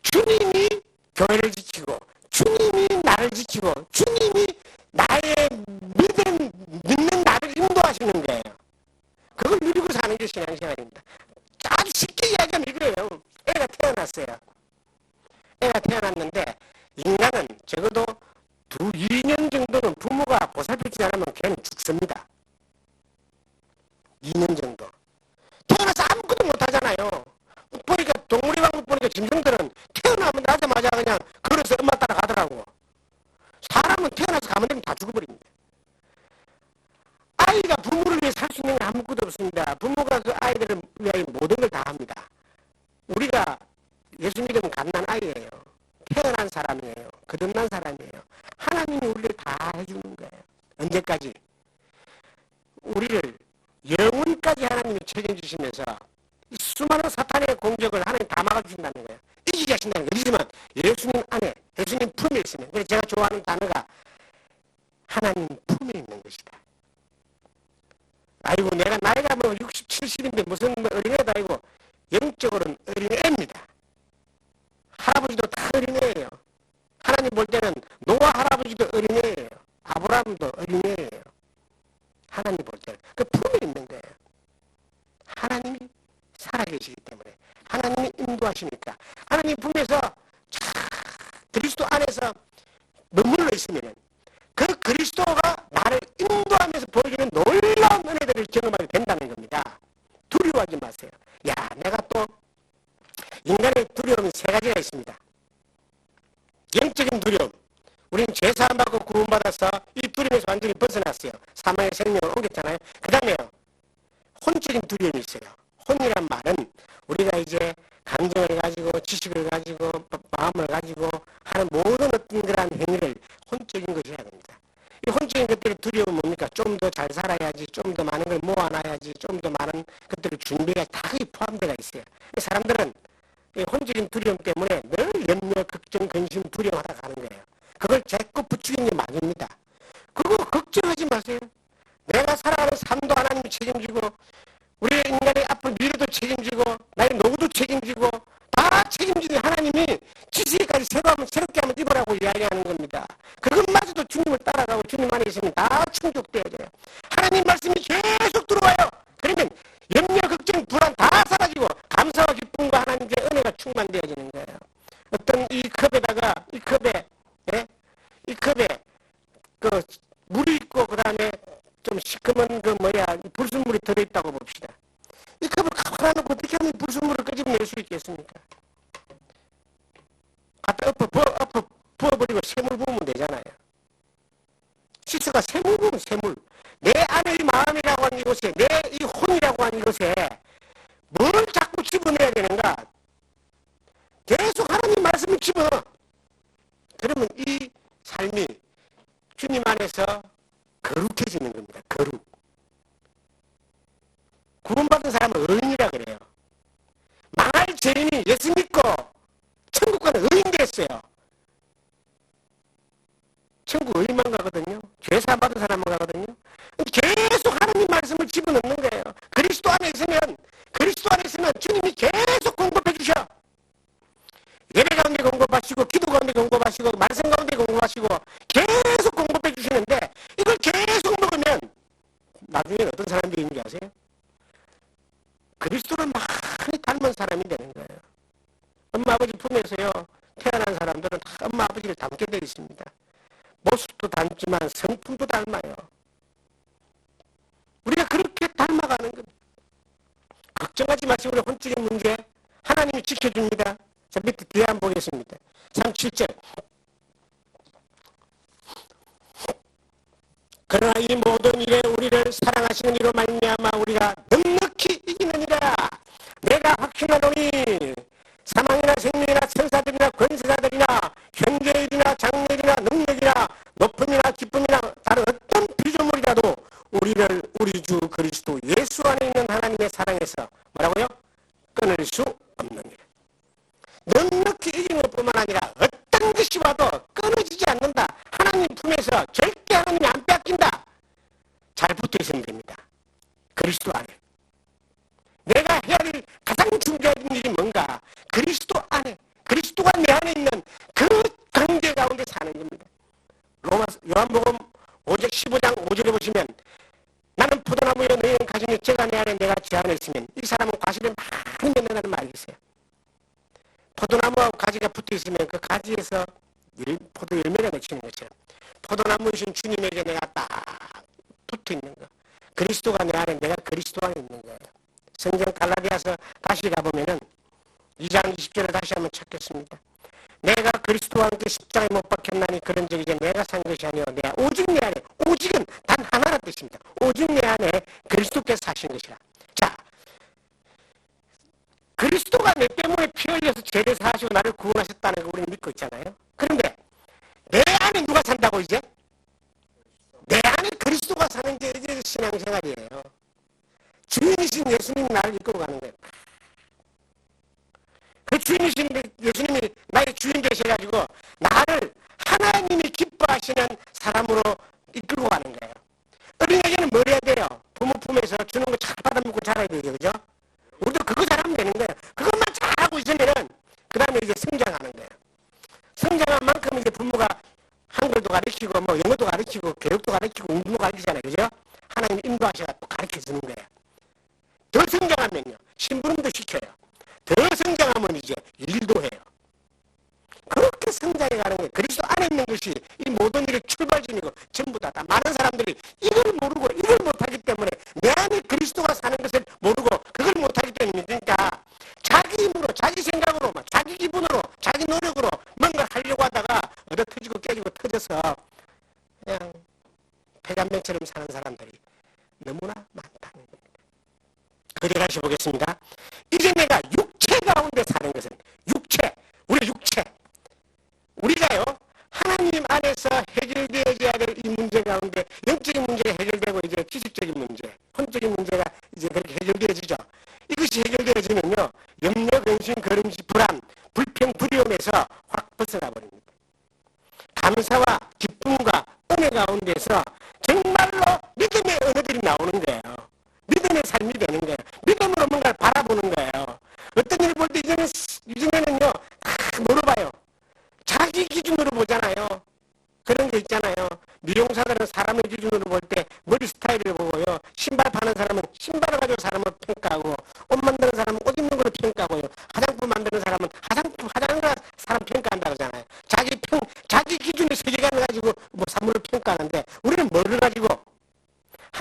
주님이 교회를 지키고 주님이 나를 지키고 주님이 나의 믿는 나를 인도하시는 거예요. 그걸 누리고 사는 게 신앙생활입니다. 아주 쉽게 이야기하면 이거예요. 애가 태어났어요. 애가 태어났는데 인간은 적어도 2년 정도는 부모가 보살피지 않으면 걔는 죽습니다. 2년 정도. 태어나서 아무것도 못하잖아요. 보니까 동물의 방법 보니까 짐승들은 태어나자마자 그냥 걸어서 엄마 따라가더라고. 사람은 태어나서 가면 되면 다 죽어버립니다. 아이가 부모를 위해 살 수 있는 건 아무것도 없습니다. 부모가 그 아이들을 위해 모든 걸 다 합니다. 우리가 예수 믿으면 갓난 아이예요. 태어난 사람이에요. 거듭난 사람이에요. 하나님이 우리를 다 해주는 거예요. 언제까지? 우리를 영혼까지 하나님이 책임지시면서 수많은 사탄의 공격을 하나님 다 막아주신다는 거예요. 이기게 하신다는 거예요. 이지만 예수님 안에, 예수님 품에 있으면, 그래서 제가 좋아하는 단어가 하나님 품에 있는 것이다. 아이고 내가 나이가 뭐 60, 70인데 무슨 어린애도 아니고 영적으로는 어린애입니다. 할아버지도 다 어린애예요. 하나님 볼 때는 노아 할아버지도 어린애예요. 아브라함도 어린애예요. 하나님 볼 때는 그 품에 있는 거예요. 하나님이 살아계시기 때문에 하나님이 인도하시니까 하나님 품에서 그리스도 안에서 머물러 있으면 그 그리스도가 나를 인도하면서 보여주는 놀라운 은혜들을 경험하게 된다는 겁니다. 두려워하지 마세요. 야, 내가 또 인간의 두려움이 3가지가 있습니다. 영적인 두려움. 우리는 죄사함 받고 구원받아서 이 두려움에서 완전히 벗어났어요. 사망의 생명을 옮겼잖아요. 그 다음에요, 혼적인 두려움이 있어요. 혼이란 말은 우리가 이제 감정을 가지고 지식을 가지고 마음을 가지고 하는 모든 어떤 그러한 행위를 혼적인 것이 해야 됩니다. 이 혼적인 것들의 두려움은 뭡니까? 좀 더 잘 살아야지, 좀 더 많은 걸 모아놔야지, 좀 더 많은 것들을 준비해야지, 다 거기 포함되어 있어요. 사람들은 이 혼적인 두려움 때문에 늘 염려, 걱정, 근심, 두려워하다 가는 거예요. 그걸 자꾸 부추기는 게 맞습니다. 그거 걱정하지 마세요. 내가 살아가는 삶도 하나님이 책임지고 우리 인간의 앞으로 미래도 책임지고 나의 노후도 책임지고 다 책임지는 하나님이 지식까지 새롭게 하면 입으라고 이야기하는 겁니다. 그것마저도 주님을 따라가고 주님 안에 있으면 다 충족되어져요. 하나님 말씀이 계속 들어와요. 시커먼 불순물이 들어있다고 봅시다. 이 컵을 갈아놓고 어떻게 하면 불순물을 끄집어낼 수 있겠습니까? 갖다 엎어 부어버리고 샘물 부으면 되잖아요. 시스가 샘물 부으면 샘물. 내 안의 마음이라고 하는 이곳에, 내 이 혼이라고 하는 이곳에 뭘 자꾸 집어내야 되는가? 계속 하나님 말씀을 집어넣어. 그러면 이 삶이 주님 안에서 거룩해지는 겁니다. 거룩. 구원받은 사람은 의인이라 그래요. 망할 죄인이 예수 믿고 천국 가는 의인 됐어요. 천국 의인만 가거든요. 죄사 받은 사람만 가거든요. 계속 하나님 말씀을 집어넣는 거예요. 그리스도 안에 있으면 주님이 계속 공급해 주셔. 예배 가운데 공급하시고 기도 가운데 공급하시고 말씀 가운데 공급하시고 계속 공급해 주시는데 이걸 계속 먹으면 나중에 어떤 사람들이 있는지 아세요? 그리스도를 많이 닮은 사람이 되는 거예요. 엄마 아버지 품에서요 태어난 사람들은 다 엄마 아버지를 닮게 되어 있습니다. 모습도 닮지만 성품도 닮아요. 우리가 그렇게 닮아가는 겁니다. 걱정하지 마시고 우리 혼적인 문제 하나님이 지켜줍니다. 자, 밑에 뒤에 한번 보겠습니다. 37절. 그러나 이 모든 일에 우리를 사랑하시는 이로 말미암아 우리가 넉넉히 이기느니라. 내가 확신하노니 사망이나 생명이나 천사들이나 권세자들이나 현재일이나 장래일이나 능력이나 높음이나 기쁨이나 다른 어떤 피조물이라도 우리를 우리 주 그리스도 예수 안에 있는 하나님의 사랑에서 뭐라고요? 끊을 수 없는 일. 넉넉히 이기는 것뿐만 아니라 어떤 것이 와도 끊어지지 않는다. 하나님 품에서 절대 하나님이 안 뺏긴다. 잘 붙어 있으면 됩니다. 그리스도 안에. 내가 해야 될 가장 중요한 일이 뭔가? 그리스도 안에, 그리스도가 내 안에 있는 그 관계 가운데 사는 겁니다. 요한복음 15장 5절에 보시면 나는 포도나무여 너희는 가지니 제가 내 안에 내가 제 안에 있으면 이 사람은 과실을 많이 맺는다는 말이 있어요. 포도나무하고 가지가 붙어 있으면 그 가지에서 포도 열매가 맺히는 것처럼 포도나무이신 주님에게 내가 딱 붙어 있는 거. 그리스도가 내 안에 내가 그리스도 안에 있는 거예요. 성경 갈라디아서 다시 가보면은 2장 20절을 다시 한번 찾겠습니다. 내가 그리스도와 함께 십자가에 못 박혔나니 그런즉 이제 내가 산 것이 아니요 내가 오직 내 안에, 오직은 단 하나라는 뜻입니다. 오직 내 안에 그리스도께서 사신 것이라. 자, 그리스도가 내 때문에 피 흘려서 죄를 사하시고 나를 구원하셨다는 걸 우리는 믿고 있잖아요. 그런데 내 안에 누가 산다고 이제? 내 안에 그리스도가 사는 게 이제 신앙생활이에요. 주인이신 예수님이 나를 이끌고 가는 거예요. 그 주인이신 예수님이 나의 주인 되셔가지고 나를 하나님이 기뻐하시는 사람으로 이끌고 가는 거예요. 어린애에게는 뭘 해야 돼요? 부모 품에서 주는 거 잘 받아먹고 자라야 되죠. 그죠? 우리도 그거 잘하면 되는 거예요. 그것만 잘하고 있으면은 그 다음에 이제 성장하는 거예요. 성장한 만큼 이제 부모가 한글도 가르치고 뭐 영어도 가르치고 교육도 가르치고 운동도 가르치잖아요. 그죠? 하나님 인도하셔서 또 가르쳐 주는 거예요. 더 성장하면요. 심부름도 시켜요. 더 성장하면 이제 일도 해요. 그렇게 성장해 가는 거예요. 그리스도 안에 있는 것이 이 모든 일의 출발점이고 전부 다 많은 사람들이 이걸 모르고 이걸 못하기 때문에 내 안에 그리스도가 사는 것을 모르고 그걸 못하기 때문이니까 자기 힘으로 자기 생각으로 자기 기분으로 자기 노력으로 뭔가 하려고 하다가 얻어 터지고 깨지고 터져서 그냥 폐간맹처럼 사는 사람들이 너무나 많다는 겁니다. 그래 다시 보겠습니다. 이제 내가 육체 가운데 사는 것은 우리 육체 우리가요 하나님 안에서 해결되어져야 될 이 문제 가운데 영적인 문제가 해결되고 이제 지식적인 문제, 혼적인 문제가 이제 그렇게 해결되어지죠. 이것이 해결되어지면요 염려, 근심, 거름지, 불안, 불평, 두려움에서 확 벗어나 버립니다. 감사와 기쁨과 은혜 가운데서 정말로 믿음의 언어들이 나오는 거예요. 믿음의 삶이 되는 거예요. 믿음으로 뭔가를 바라보는 거예요. 어떤 일을 볼 때 이전에는요 물어봐요. 자기 기준으로 보잖아요. 그런 게 있잖아요. 미용사들은 사람의 기준으로 볼 때 머리 스타일을 보고요. 신발 파는 사람은 신발을 가지고 사람을 평가하고 옷 만드는 사람은 옷 입는 걸로 평가하고요. 화장품 만드는 사람은 화장을 사람 평가한다고 하잖아요. 자기 기준의 세계관을 가지고 뭐 사물을 평가하는데 우리는 뭐를 가지고?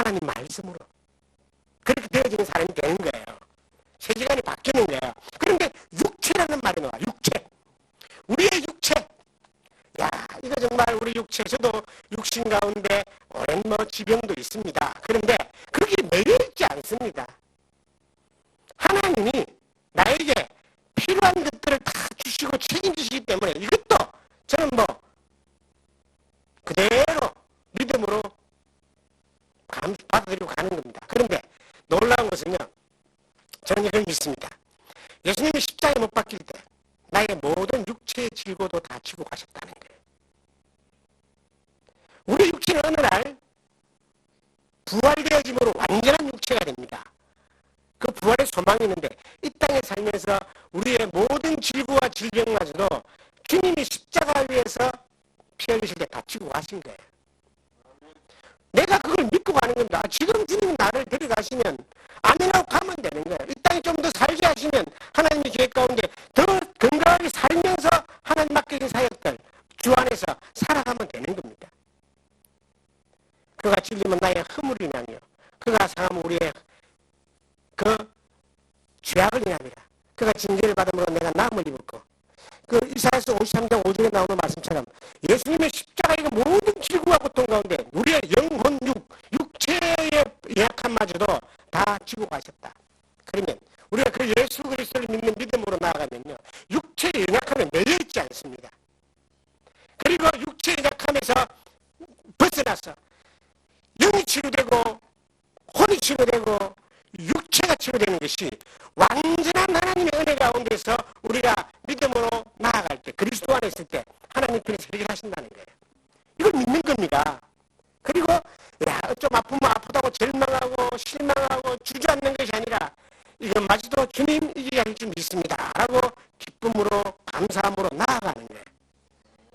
하나님 말씀으로 그렇게 되어지는 사람이 되는 거예요. 세계관이 바뀌는 거예요. 그런데 육체라는 말이 나와. 육체. 우리의 육체. 야, 이거 정말 우리 육체, 저도 육신 가운데 오랜 지병도 있습니다. 그런데 그게 매여있지 않습니다. 하나님이 나에게 필요한 것들을 다 주시고 책임지시기 때문에 이것도 저는 그대로 믿음으로 받아들이고 가는 겁니다. 그런데 놀라운 것은요, 저는 이걸 믿습니다. 예수님이 십자가에 못 박힐 때 나의 모든 육체의 질고도 다 지고 가셨다는 거예요. 우리 육체는 어느 날 부활되어짐으로 완전한 육체가 됩니다. 그 부활의 소망이 있는데 이 땅에 살면서 우리의 모든 질고와 질병마저도 주님이 십자가 위에서 피 흘리실 때 다 지고 가신 거예요. 내가 그걸 믿고 가는 겁니다. 지금 주님이 나를 데려가시면 아멘하고 가면 되는 거예요. 이 땅에 좀 더 살게 하시면 하나님의 계획 가운데 더 건강하게 살면서 하나님 맡겨진 사역들 주 안에서 살아가면 되는 겁니다. 그가 찔리면 나의 허물이 나며 그가 상하면 우리의 그 죄악을 인합니다. 그가 징계를 받음으로 내가 나음을 입었고 그 이사야서 53장 5절에 나오는 말씀처럼 예수님의 십자가의 모든 질고와 고통 가운데 우리의 영혼, 육체의 예약함마저도 다 지고 가셨다. 그러면 우리가 그 예수 그리스도를 믿는 믿음으로 나아가면요, 육체의 연약함에 매여있지 않습니다. 그리고 육체의 연약함에서 벗어나서 영이 치유되고 혼이 치유되고 육체가 치유되는 것이 완전한 하나님의 은혜 가운데서 우리가 믿음으로 나아갈 때 그리스도 안에 있을 때 하나님 그래서 해결하신다는 거예요. 이걸 믿는 겁니다. 그리고 좀 아프면 아프다고 절망하고 실망하고 주저앉는 것이 아니라 이것마저도 주님 이기게 할 줄 믿습니다 라고 기쁨으로 감사함으로 나아가는 거예요.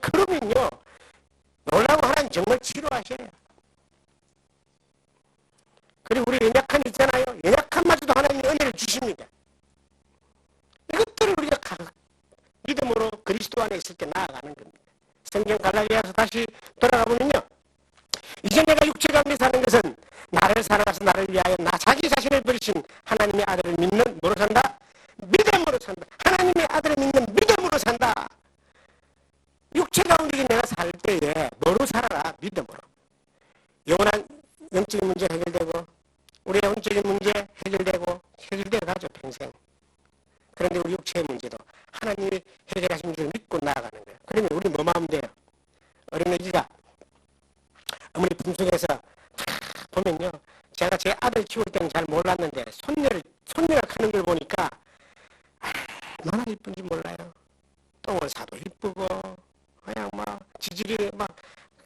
그러면요 놀라운 하나님 정말 치료하셔요. 그리고 우리 연약함 있잖아요. 연약함마저도 하나님이 은혜를 주십니다. 이것들을 우리가 믿음으로 그리스도 안에 있을 때 나아가는 겁니다. 성경 갈라디아서 다시 돌아가 보면요, 이제 내가 육체 가운데 사는 것은 나를 살아가서 나를 위하여 자기 자신을 버리신 하나님의 아들을 믿는 뭐로 산다? 믿음으로 산다. 하나님의 아들을 믿는 믿음으로 산다. 육체 가운데 내가 살 때에 뭐로 살아라? 믿음으로. 영원한 영적인 문제 해결되고 우리의 영적인 문제 해결되고 가죠 평생. 그런데 우리 육체의 문제도 하나님이 해결하신 줄 믿고 나아가는 거예요. 그러면 우리 뭐만 하면 돼요? 어린애기가 어머니 품속에서 보면요, 제가 제 아들 키울 때는 잘 몰랐는데 손녀가 크는 걸 보니까 얼마나 이쁜지 몰라요. 똥을 사도 이쁘고 그냥 지질이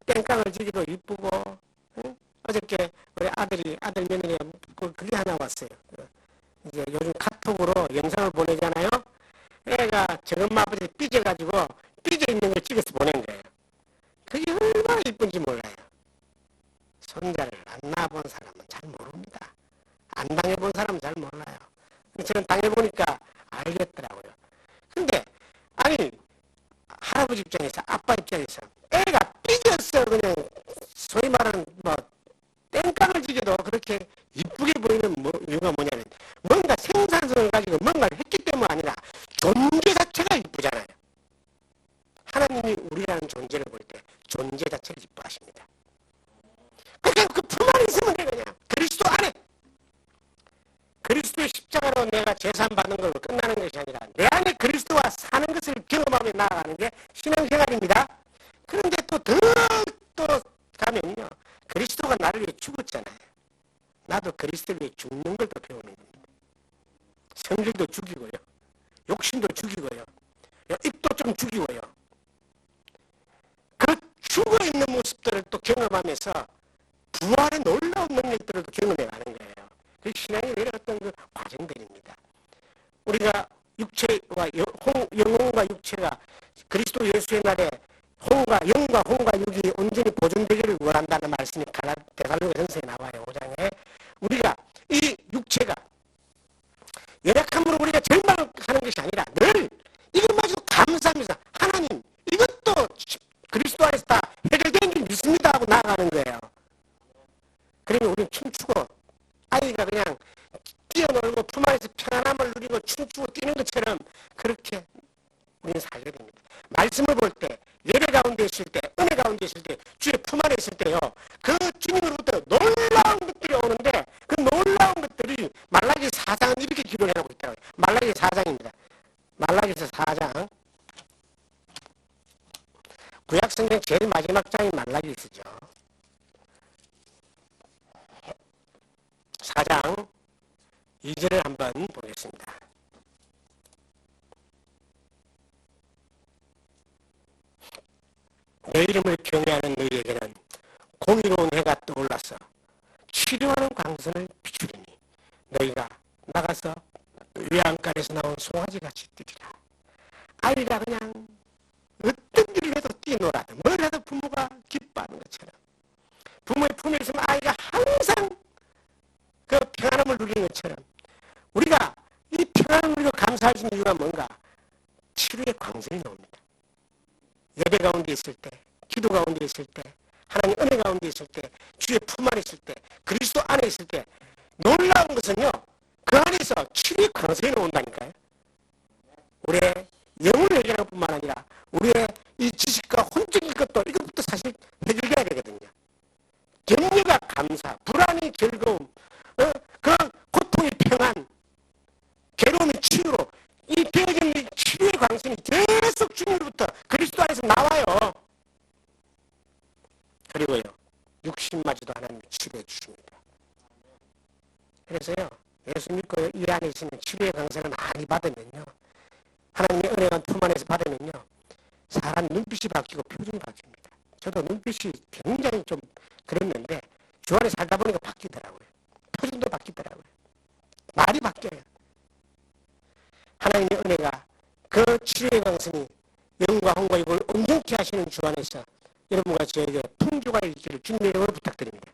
땡깡을 지기도 이쁘고. 응? 어저께 우리 아들 며느리 그게 하나 왔어요. 이제 요즘 카톡으로 영상을 보내잖아요. 애가 저엄마 아버지 삐져가지고 삐져 있는 걸 찍어서 보낸 거예요. 그게 얼마나 이쁜지 몰라요. 손자를 안 낳아본 사람은 잘 모릅니다. 안 당해본 사람은 잘 몰라요. 저는 당해보니까 알겠더라고요. 근데 아니 할아버지 입장에서 아빠 입장에서 애가 삐졌어. 그냥 소위 말하는 땡깡을 지게도 그렇게 이쁘게 보이는 이유가 뭐냐면 뭔가 생산성을 가지고 뭔가를 했기 때문 아니라 존재 자체가 이쁘잖아요. 하나님이 우리라는 존재를 볼 때 존재 자체를 이뻐하십니다. 그러니까 그 품 안에 있으면 돼. 그냥 그리스도 안에 그리스도의 십자가로 내가 재산 받는 걸로 끝나는 것이 아니라 내 안에 그리스도와 사는 것을 경험하며 나아가는 게 신앙생활입니다. 그런데 또 가면요, 그리스도가 나를 위해 죽었잖아요. 나도 그리스도를 위해 죽는 걸 또 배우는 겁니다. 성질도 죽이고요, 욕심도 죽이고요, 입도 좀 죽이고요. 그 죽어있는 모습들을 또 경험하면서 부활의 놀라운 능력들을 경험해가는 거예요. 그 신앙의 어떤 그 과정들입니다. 우리가 육체와 영혼과 육체가 그리스도 예수의 날에 영과 혼과 육이 온전히 보존되기를 원한다는 말씀이 데살로니가전서에 나와요. 5장에 우리가 이 육체가 연약함으로 우리가 절망하는 것이 아니라 늘 이것마저도 감사하면서 하나님 이것도 그리스도 안에서 다 해결된 줄 믿습니다 하고 나아가는 거예요. 그러면 우리는 춤추고 너희가 그냥 뛰어놀고 품 안에서 평안함을 누리고 춤추고 뛰는 것처럼 그렇게 우리는 살게 됩니다. 말씀을 볼 때, 예배 가운데 있을 때, 은혜 가운데 있을 때, 주의 품 안에 있을 때요, 그 주님으로부터 놀라운 것들이 오는데 그 놀라운 것들이 말라기 4장은 이렇게 기록을 하고 있다고요. 말라기 4장입니다. 말라기서 4장. 구약성경 제일 마지막 장이 말라기서죠. 4장 2절을 한번 보겠습니다. 내 이름을 경외하는 너희에게는 공의로운 해가 떠올라서 치료하는 광선을 비추리니 너희가 나가서 외양간에서 나온 송아지같이 뛰리라. 아이가 그냥 어떤 일을 해도 뛰놀아도 뭘 해도 부모가 기뻐하는 것처럼 부모의 품에 있으면 아이가 항상 그 평안함을 누리는 것처럼 우리가 이 평안을 누리고 감사할 수 있는 이유가 뭔가? 치료의 광선이 나옵니다. 예배 가운데 있을 때, 기도 가운데 있을 때, 하나님 은혜 가운데 있을 때, 주의 품 안에 있을 때, 그리스도 안에 있을 때 놀라운 것은요, 그 안에서 치료의 광선이 나온다니까요. 우리의 영혼을 해결하는 뿐만 아니라 우리의 이 지식과 혼적인 것도 이것부터 사실 해결돼야 되거든요. 격려가 감사, 불안이 즐거움, 그 고통이 평안, 괴로움이 치유로 이 되어진 치유의 광선이 계속 주님으로부터 그리스도 안에서 나와요. 그리고요, 육신마저도 하나님이 치료해 주십니다. 그래서요, 예수 믿고 이 안에 있으면 치료의 광선을 많이 받으면요, 하나님의 은혜가 품 안에서 받으면요, 사람 눈빛이 바뀌고 표정이 바뀝니다. 저도 눈빛이 굉장히 좀 그랬는데 주 안에 살다 보니까 바뀌더라고요. 표정도 바뀌더라고요. 말이 바뀌어요. 하나님의 은혜가 그 치료의 광선이 영과 홍과 이걸 온전케 하시는 주 안에서 여러분과 저에게 풍조가 있기를 주님의 이름으로 부탁드립니다.